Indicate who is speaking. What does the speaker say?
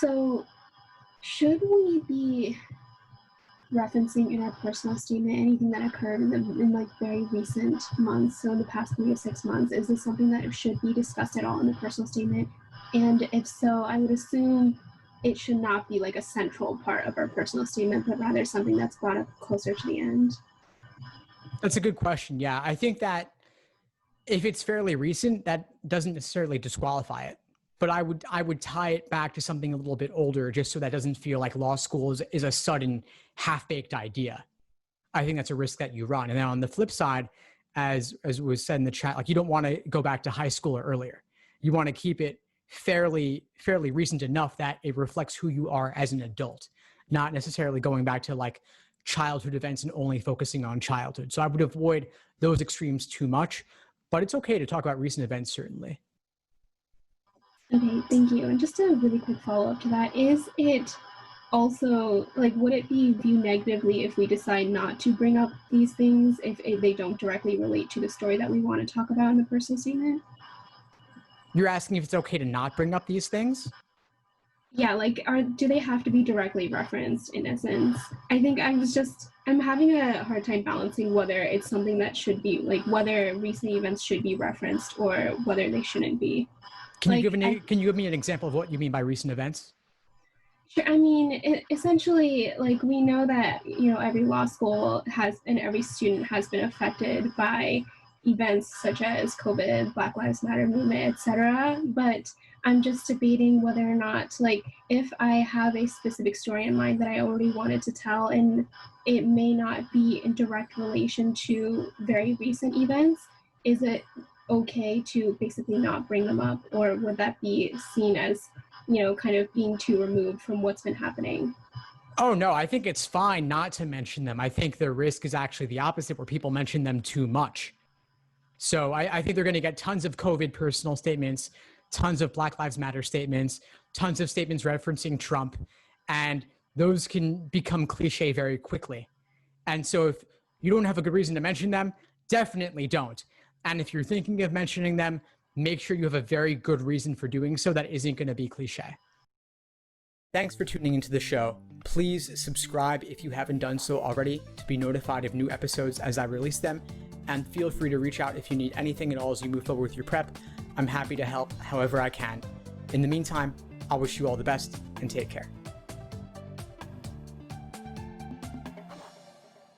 Speaker 1: So should we be referencing in our personal statement anything that occurred in like very recent months, so in the past 3 to 6 months? Is this something that should be discussed at all in the personal statement? And if so, I would assume it should not be like a central part of our personal statement, but rather something that's brought up closer to the end.
Speaker 2: That's a good question. Yeah, I think that if it's fairly recent, that doesn't necessarily disqualify it. But I would tie it back to something a little bit older, just so that doesn't feel like law school is a sudden half-baked idea. I think that's a risk that you run. And then on the flip side, as was said in the chat, like you don't want to go back to high school or earlier. You want to keep it fairly recent enough that it reflects who you are as an adult, not necessarily going back to like childhood events and only focusing on childhood. So I would avoid those extremes too much, but it's okay to talk about recent events, certainly.
Speaker 1: Okay, thank you. And just a really quick follow-up to that, is it also, like, would it be viewed negatively if we decide not to bring up these things if they don't directly relate to the story that we want to talk about in the personal statement?
Speaker 2: You're asking if it's okay to not bring up these things?
Speaker 1: Yeah, like, do they have to be directly referenced in essence? I think I'm having a hard time balancing whether it's something that should be, like, whether recent events should be referenced or whether they shouldn't be.
Speaker 2: Can you give me an example of what you mean by recent events?
Speaker 1: Sure. I mean, essentially, like, we know that, every law school has, and every student has been affected by events such as COVID, Black Lives Matter movement, etc. But I'm just debating whether or not, like, if I have a specific story in mind that I already wanted to tell, and it may not be in direct relation to very recent events, is it okay to basically not bring them up, or would that be seen as kind of being too removed from what's been happening?
Speaker 2: Oh, no, I think it's fine not to mention them. I think the risk is actually the opposite, where people mention them too much. So I think they're going to get tons of COVID personal statements, tons of Black Lives Matter statements, tons of statements referencing Trump, and those can become cliche very quickly. And so if you don't have a good reason to mention them, definitely don't. And if you're thinking of mentioning them, make sure you have a very good reason for doing so that isn't going to be cliche. Thanks for tuning into the show. Please subscribe if you haven't done so already to be notified of new episodes as I release them. And feel free to reach out if you need anything at all as you move forward with your prep. I'm happy to help however I can. In the meantime, I'll wish you all the best and take care.